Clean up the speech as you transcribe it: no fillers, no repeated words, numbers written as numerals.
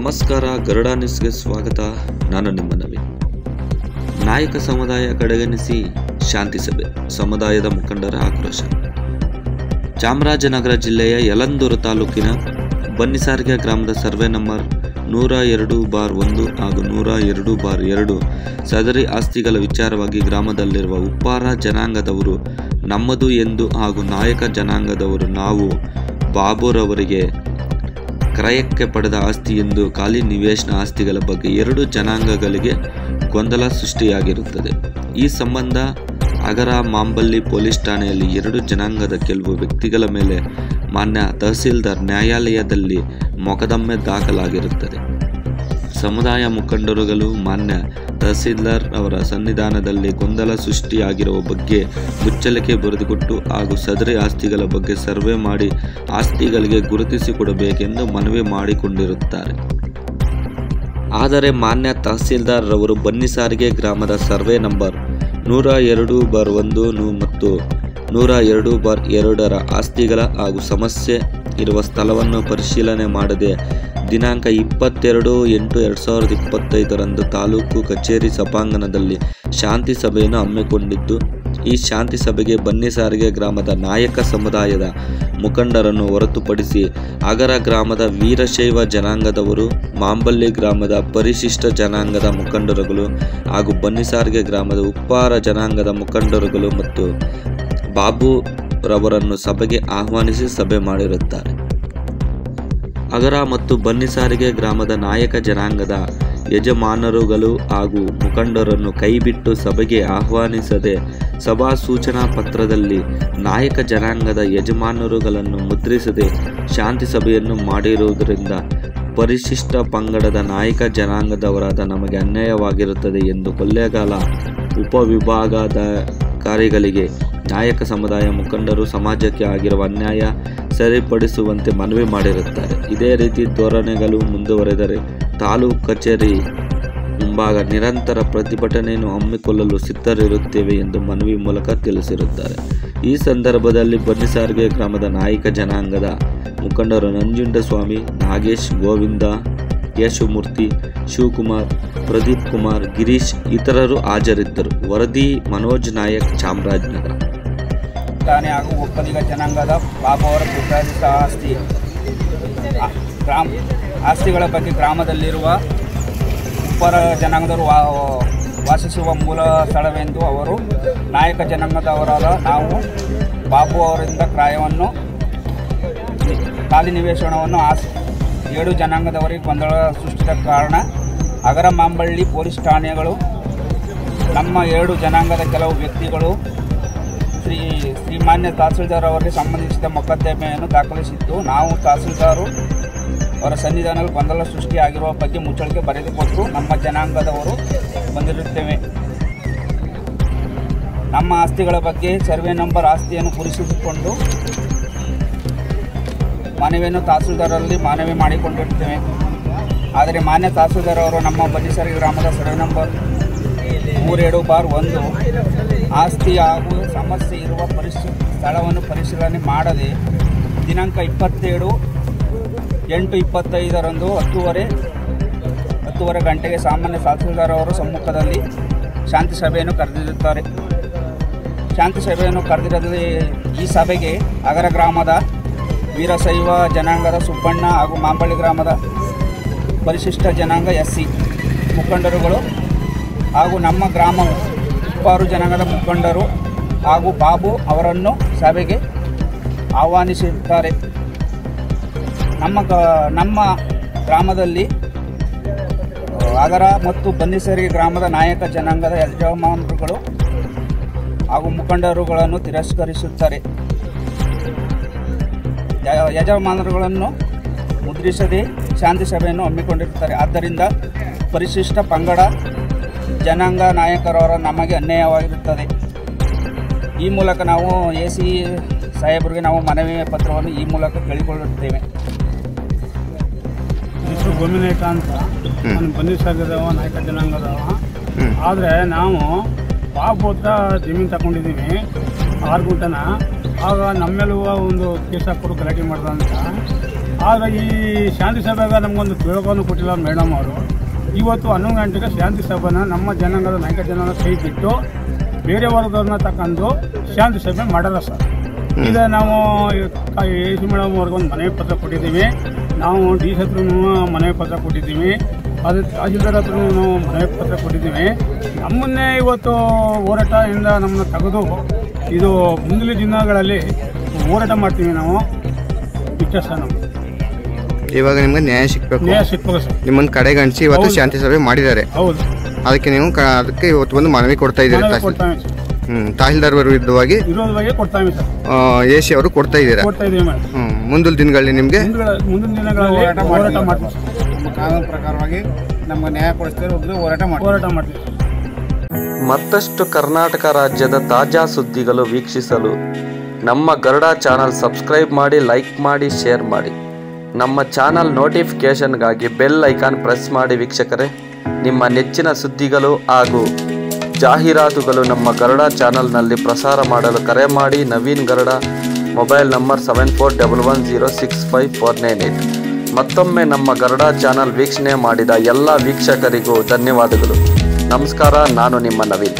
ನಮಸ್ಕಾರ, ಗರುಡ ನ್ಯೂಸ್ಗೆ ಸ್ವಾಗತ. ನಾನು ನಿಮ್ಮ ನವೀನ್. ನಾಯಕ ಸಮುದಾಯ ಕಡೆಗಣಿಸಿ ಶಾಂತಿ ಸಭೆ, ಸಮುದಾಯದ ಮುಖಂಡರ ಆಕ್ರೋಶ. ಚಾಮರಾಜನಗರ ಜಿಲ್ಲೆಯ ಯಳಂದೂರು ತಾಲೂಕಿನ ಬನ್ನಿಸಾರ್ಗೆ ಗ್ರಾಮದ ಸರ್ವೆ ನಂಬರ್ 102/1 ಹಾಗೂ 102/2 ಸದರಿ ಆಸ್ತಿಗಳ ವಿಚಾರವಾಗಿ ಗ್ರಾಮದಲ್ಲಿರುವ ಉಪ್ಪಾರ ಜನಾಂಗದವರು ನಮ್ಮದು ಎಂದು ಹಾಗೂ ನಾಯಕ ಜನಾಂಗದವರು ನಾವು ಬಾಬುರವರಿಗೆ ಕ್ರಯಕ್ಕೆ ಪಡೆದ ಆಸ್ತಿ ಎಂದು ಖಾಲಿ ನಿವೇಶನ ಆಸ್ತಿಗಳ ಬಗ್ಗೆ ಎರಡು ಜನಾಂಗಗಳಿಗೆ ಗೊಂದಲ ಸೃಷ್ಟಿಯಾಗಿರುತ್ತದೆ. ಈ ಸಂಬಂಧ ಅಗರ ಮಾಂಬಳ್ಳಿ ಪೊಲೀಸ್ ಠಾಣೆಯಲ್ಲಿ ಎರಡು ಜನಾಂಗದ ಕೆಲವು ವ್ಯಕ್ತಿಗಳ ಮೇಲೆ ಮಾನ್ಯ ತಹಸೀಲ್ದಾರ್ ನ್ಯಾಯಾಲಯದಲ್ಲಿ ಮೊಕದ್ದಮೆ ದಾಖಲಾಗಿರುತ್ತದೆ. ಸಮುದಾಯ ಮುಖಂಡರುಗಳು ಮಾನ್ಯ ತಹಸೀಲ್ದಾರ್ ಅವರ ಸನ್ನಿಧಾನದಲ್ಲಿ ಗೊಂದಲ ಸೃಷ್ಟಿಯಾಗಿರುವ ಬಗ್ಗೆ ಮುಚ್ಚಳಿಕೆ ಬರೆದುಕೊಟ್ಟು ಹಾಗೂ ಸದರಿ ಆಸ್ತಿಗಳ ಬಗ್ಗೆ ಸರ್ವೆ ಮಾಡಿ ಆಸ್ತಿಗಳಿಗೆ ಗುರುತಿಸಿಕೊಡಬೇಕೆಂದು ಮನವಿ ಮಾಡಿಕೊಂಡಿರುತ್ತಾರೆ. ಆದರೆ ಮಾನ್ಯ ತಹಸೀಲ್ದಾರ್ ರವರು ಬನ್ನಿಸಾರ್ಗೆ ಗ್ರಾಮದ ಸರ್ವೆ ನಂಬರ್ 102/1 ಮತ್ತು 102/2 ಆಸ್ತಿಗಳ ಹಾಗೂ ಸಮಸ್ಯೆ ಇರುವ ಸ್ಥಳವನ್ನು ಪರಿಶೀಲನೆ ಮಾಡದೆ ದಿನಾಂಕ 22/8/2025 ತಾಲೂಕು ಕಚೇರಿ ಸಭಾಂಗಣದಲ್ಲಿ ಶಾಂತಿ ಸಭೆಯನ್ನು ಹಮ್ಮಿಕೊಂಡಿದ್ದು, ಈ ಶಾಂತಿ ಸಭೆಗೆ ಬನ್ನಿಸಾರ್ಗೆ ಗ್ರಾಮದ ನಾಯಕ ಸಮುದಾಯದ ಮುಖಂಡರನ್ನು ಹೊರತುಪಡಿಸಿ ಅಗರ ಗ್ರಾಮದ ವೀರಶೈವ ಜನಾಂಗದವರು, ಮಾಂಬಳ್ಳಿ ಗ್ರಾಮದ ಪರಿಶಿಷ್ಟ ಜನಾಂಗದ ಮುಖಂಡರುಗಳು ಹಾಗೂ ಬನ್ನಿಸಾರ್ಗೆ ಗ್ರಾಮದ ಉಪ್ಪಾರ ಜನಾಂಗದ ಮುಖಂಡರುಗಳು ಮತ್ತು ಬಾಬು ರವರನ್ನು ಸಭೆಗೆ ಆಹ್ವಾನಿಸಿ ಸಭೆ ಮಾಡಿರುತ್ತಾರೆ. ಅಗರ ಮತ್ತು ಬನ್ನಿಸಾರ್ಗೆ ಗ್ರಾಮದ ನಾಯಕ ಜನಾಂಗದ ಯಜಮಾನರುಗಳು ಹಾಗೂ ಮುಖಂಡರನ್ನು ಕೈಬಿಟ್ಟು ಸಭೆಗೆ ಆಹ್ವಾನಿಸದೆ ಸಭಾ ಸೂಚನಾ ಪತ್ರದಲ್ಲಿ ನಾಯಕ ಜನಾಂಗದ ಯಜಮಾನರುಗಳನ್ನು ಮುದ್ರಿಸದೆ ಶಾಂತಿ ಸಭೆಯನ್ನು ಮಾಡಿರುವುದರಿಂದ ಪರಿಶಿಷ್ಟ ಪಂಗಡದ ನಾಯಕ ಜನಾಂಗದವರಾದ ನಮಗೆ ಅನ್ಯಾಯವಾಗಿರುತ್ತದೆ ಎಂದು ಕೊಳ್ಳೇಗಾಲ ಉಪವಿಭಾಗಾಧಿಕಾರಿಗಳಿಗೆ ನಾಯಕ ಸಮುದಾಯ ಮುಖಂಡರು ಸಮಾಜಕ್ಕೆ ಆಗಿರುವ ಅನ್ಯಾಯ ಸರಿಪಡಿಸುವಂತೆ ಮನವಿ ಮಾಡಿರುತ್ತಾರೆ. ಇದೇ ರೀತಿ ಧೋರಣೆಗಳು ಮುಂದುವರೆದರೆ ತಾಲೂಕು ಕಚೇರಿ ಮುಂಭಾಗ ನಿರಂತರ ಪ್ರತಿಭಟನೆಯನ್ನು ಹಮ್ಮಿಕೊಳ್ಳಲು ಸಿದ್ಧರಿರುತ್ತೇವೆ ಎಂದು ಮನವಿ ಮೂಲಕ ತಿಳಿಸಿರುತ್ತಾರೆ. ಈ ಸಂದರ್ಭದಲ್ಲಿ ಬನ್ನಿಸಾರ್ಗೆ ಗ್ರಾಮದ ನಾಯಕ ಜನಾಂಗದ ಮುಖಂಡರು ನಂಜುಂಡಸ್ವಾಮಿ, ನಾಗೇಶ್, ಗೋವಿಂದ, ಯಶಮೂರ್ತಿ, ಶಿವಕುಮಾರ್, ಪ್ರದೀಪ್ ಕುಮಾರ್, ಗಿರೀಶ್ ಇತರರು ಹಾಜರಿದ್ದರು. ವರದಿ ಮನೋಜ್ ನಾಯಕ್, ಚಾಮರಾಜನಗರ. ಠಾಣೆ ಹಾಗೂ ಒಕ್ಕಲಿಗ ಜನಾಂಗದ ಬಾಬು ಅವರ ಪ್ರತಿಷ್ಠಿತ ಆಸ್ತಿಗಳ ಬಗ್ಗೆ ಗ್ರಾಮದಲ್ಲಿರುವ ಉಪ್ಪಾರ ಜನಾಂಗದವರು ವಾಸಿಸುವ ಮೂಲ ಸ್ಥಳವೆಂದು ಅವರು ನಾಯಕ ಜನಾಂಗದವರಾದ ನಾವು ಬಾಬು ಅವರಿಂದ ಕ್ರಯವನ್ನು ಖಾಲಿ ನಿವೇಶನವನ್ನು ಏಳು ಜನಾಂಗದವರಿಗೆ ಗೊಂದಲ ಸೃಷ್ಟಿಸಿದ ಕಾರಣ ಅಗರ ಮಾಂಬಳ್ಳಿ ಪೊಲೀಸ್ ಠಾಣೆಗಳು ನಮ್ಮ ಎರಡು ಜನಾಂಗದ ಕೆಲವು ವ್ಯಕ್ತಿಗಳು ಶ್ರೀಮಾನ್ಯ ತಹಸೀಲ್ದಾರ್ ಅವರಿಗೆ ಸಂಬಂಧಿಸಿದ ಮೊಕದ್ದಮೆಯನ್ನು ದಾಖಲಿಸಿದ್ದು, ನಾವು ತಹಸೀಲ್ದಾರು ಅವರ ಸನ್ನಿಧಾನದಲ್ಲಿ ಗೊಂದಲ ಸೃಷ್ಟಿಯಾಗಿರುವ ಬಗ್ಗೆ ಮುಚ್ಚಳಿಕೆ ಬರೆದುಕೊಟ್ಟು ನಮ್ಮ ಜನಾಂಗದವರು ಬಂದಿರುತ್ತೇವೆ. ನಮ್ಮ ಆಸ್ತಿಗಳ ಬಗ್ಗೆ ಸರ್ವೆ ನಂಬರ್ ಆಸ್ತಿಯನ್ನು ಗುರುತಿಸಿಕೊಂಡು ಮನವಿಯನ್ನು ತಹಸೀಲ್ದಾರಲ್ಲಿ ಮನವಿ ಮಾಡಿಕೊಂಡಿರುತ್ತೇವೆ. ಆದರೆ ಮಾನ್ಯ ತಹಸೀಲ್ದಾರ್ ಅವರು ನಮ್ಮ ಬನ್ನಿಸಾರ್ಗೆ ಗ್ರಾಮದ ಸರ್ವೆ ನಂಬರ್ 102/1 ಆಸ್ತಿ ಹಾಗೂ ಸಮಸ್ಯೆ ಇರುವ ಸ್ಥಳವನ್ನು ಪರಿಶೀಲನೆ ಮಾಡದೆ ದಿನಾಂಕ 27/8/25 10:30 ಗಂಟೆಗೆ ಸಾಮಾನ್ಯ ತಹಸೀಲ್ದಾರ್ ಅವರ ಸಮ್ಮುಖದಲ್ಲಿ ಶಾಂತಿ ಸಭೆಯನ್ನು ಕರೆದಿರುತ್ತಾರೆ. ಶಾಂತಿ ಸಭೆಯನ್ನು ಕರೆದಿರೋದು ಈ ಸಭೆಗೆ ಅಗರ ಗ್ರಾಮದ ವೀರಶೈವ ಜನಾಂಗದ ಸುಬ್ಬಣ್ಣ ಹಾಗೂ ಮಾಂಬಳ್ಳಿ ಗ್ರಾಮದ ಪರಿಶಿಷ್ಟ ಜನಾಂಗ SC ಮುಖಂಡರುಗಳು ಹಾಗೂ ನಮ್ಮ ಗ್ರಾಮ ಉಪ್ಪಾರು ಜನಾಂಗದ ಮುಖಂಡರು ಹಾಗೂ ಬಾಬು ಅವರನ್ನು ಸಭೆಗೆ ಆಹ್ವಾನಿಸಿರುತ್ತಾರೆ. ನಮ್ಮ ಗ್ರಾಮದಲ್ಲಿ ಅಗರ ಮತ್ತು ಬನ್ನಿಸಾರ್ಗೆ ಗ್ರಾಮದ ನಾಯಕ ಜನಾಂಗದ ಯಜಮಾನರುಗಳು ಹಾಗೂ ಮುಖಂಡರುಗಳನ್ನು ತಿರಸ್ಕರಿಸುತ್ತಾರೆ. ಯಜಮಾನರುಗಳನ್ನು ಮುದ್ರಿಸದೆ ಶಾಂತಿ ಸಭೆಯನ್ನು ಹಮ್ಮಿಕೊಂಡಿರುತ್ತಾರೆ. ಆದ್ದರಿಂದ ಪರಿಶಿಷ್ಟ ಪಂಗಡ ಜನಾಂಗ ನಾಯಕರವರ ನಮಗೆ ಅನ್ಯಾಯವಾಗಿರುತ್ತದೆ. ಈ ಮೂಲಕ ನಾವು AC ಸಾಹೇಬರಿಗೆ ನಾವು ಮನವಿ ಪತ್ರವನ್ನು ಈ ಮೂಲಕ ಕೇಳಿಕೊಳ್ಳುತ್ತೇವೆ. ಹೆಸರು ಗೋಮಿನಾಯಕ ಅಂತ, ನಾನು ಬನ್ನಿಸಾರ್ಗದವ, ನಾಯಕ ಜನಾಂಗದವ. ಆದರೆ ನಾವು ಬಾಬು ಹತ್ರ ಜಮೀನು ತಗೊಂಡಿದ್ದೀವಿ 6 ಗುಂಟನ. ಆಗ ನಮ್ಮೆಲ್ಲೂ ಒಂದು ಕೇಸ್ ಹಾಕ್ಕೊಡು ಗಲಾಟೆ ಮಾಡ್ದ ಅಂತ ಆದರೆ ಈ ಶಾಂತಿ ಸಭೆಗೆ ನಮಗೊಂದು ತಿಳುವಳಿಕೆಯನ್ನು ಕೊಟ್ಟಿಲ್ಲ ಮೇಡಮ್ ಅವರು. ಇವತ್ತು 11 ಗಂಟೆಗೆ ಶಾಂತಿ ಸಭೆನ ನಮ್ಮ ಜನಾಂಗದ ನಾಯಕ ಜನಾಂಗ ಕೈ ಬಿಟ್ಟು ಬೇರೆ ವರ್ಗದವ್ರನ್ನ ತಗೊಂಡು ಶಾಂತಿ ಸಭೆ ಮಾಡಲ್ಲ ಸರ್. ಈಗ ನಾವು ಎ ಸಿ ಮೇಡಮ್ ಅವ್ರಿಗೆ ಒಂದು ಮನವಿ ಪತ್ರ ಕೊಟ್ಟಿದ್ದೀವಿ, ನಾವು ಡಿ ಸಿ ಹತ್ರನೂ ಮನವಿ ಪತ್ರ ಕೊಟ್ಟಿದ್ದೀವಿ, ಅದು ತಹಸೀಲ್ದಾರ್ ಹತ್ರ ನಾವು ಮನವಿ ಪತ್ರ ಕೊಟ್ಟಿದ್ದೀವಿ. ನಮ್ಮನ್ನೇ ಇವತ್ತು ಹೋರಾಟದಿಂದ ನಮ್ಮನ್ನು ತೆಗೆದು ಇದು ಮುಂದಿನ ದಿನಗಳಲ್ಲಿ ಹೋರಾಟ ಮಾಡ್ತೀವಿ ನಾವು. ಇಷ್ಟ ಸರ್ ನಾವು. ಇವಾಗ ನಿಮ್ಗೆ ನ್ಯಾಯ ಸಿಕ್ಬೇಕು ಸರ್. ನಿಮ್ಮನ್ನು ಕಡೆಗಣಿಸಿ ಇವತ್ತು ಶಾಂತಿ ಸಭೆ ಮಾಡಿದ್ದಾರೆ. ಹೌದು. ಅದಕ್ಕೆ ನೀವು ಅದಕ್ಕೆ ಇವತ್ತು ಒಂದು ಮನವಿ ಕೊಡ್ತಾ ಇದ್ದೀರಿ. ತಹಸೀಲ್ದಾರ್ ವಿರುದ್ಧವಾಗಿ ಕೊಡ್ತಾವೆ ಸರ್. ಎ ಸಿ ಅವರು ಕೊಡ್ತಾ ಇದ್ದೀರಾ. ಮುಂದಿನ ದಿನಗಳಲ್ಲಿ ನಿಮಗೆ ಮುಂದಿನ ದಿನಗಳಲ್ಲಿ ಹೋರಾಟ ಮಾಡ್ತೀವಿ. ನಮ್ಮ ಕಾನೂನು ಪ್ರಕಾರವಾಗಿ ನಮ್ಗೆ ನ್ಯಾಯ ಕೊಡಿಸ್ತೀವಿ, ಹೋರಾಟ ಮಾಡ್ತೀವಿ. ಮತ್ತಷ್ಟು ಕರ್ನಾಟಕ ರಾಜ್ಯದ ತಾಜಾ ಸುದ್ದಿಗಳು ವೀಕ್ಷಿಸಲು ನಮ್ಮ ಗರುಡ ಚಾನಲ್ ಸಬ್ಸ್ಕ್ರೈಬ್ ಮಾಡಿ, ಲೈಕ್ ಮಾಡಿ, ಶೇರ್ ಮಾಡಿ. ನಮ್ಮ ಚಾನಲ್ ನೋಟಿಫಿಕೇಷನ್ಗಾಗಿ ಬೆಲ್ ಐಕಾನ್ ಪ್ರೆಸ್ ಮಾಡಿ. ವೀಕ್ಷಕರೇ, ನಿಮ್ಮ ನೆಚ್ಚಿನ ಸುದ್ದಿಗಳು ಹಾಗೂ ಜಾಹೀರಾತುಗಳು ನಮ್ಮ ಗರುಡ ಚಾನಲ್ನಲ್ಲಿ ಪ್ರಸಾರ ಮಾಡಲು ಕರೆ ಮಾಡಿ. Naveen Garuda, mobile number 7411065498. ಮತ್ತೊಮ್ಮೆ ನಮ್ಮ ಗರುಡ ಚಾನಲ್ ವೀಕ್ಷಣೆ ಮಾಡಿದ ಎಲ್ಲ ವೀಕ್ಷಕರಿಗೂ ಧನ್ಯವಾದಗಳು. ನಮಸ್ಕಾರ. ನಾನು ನಿಮ್ಮ ನವೀನ್.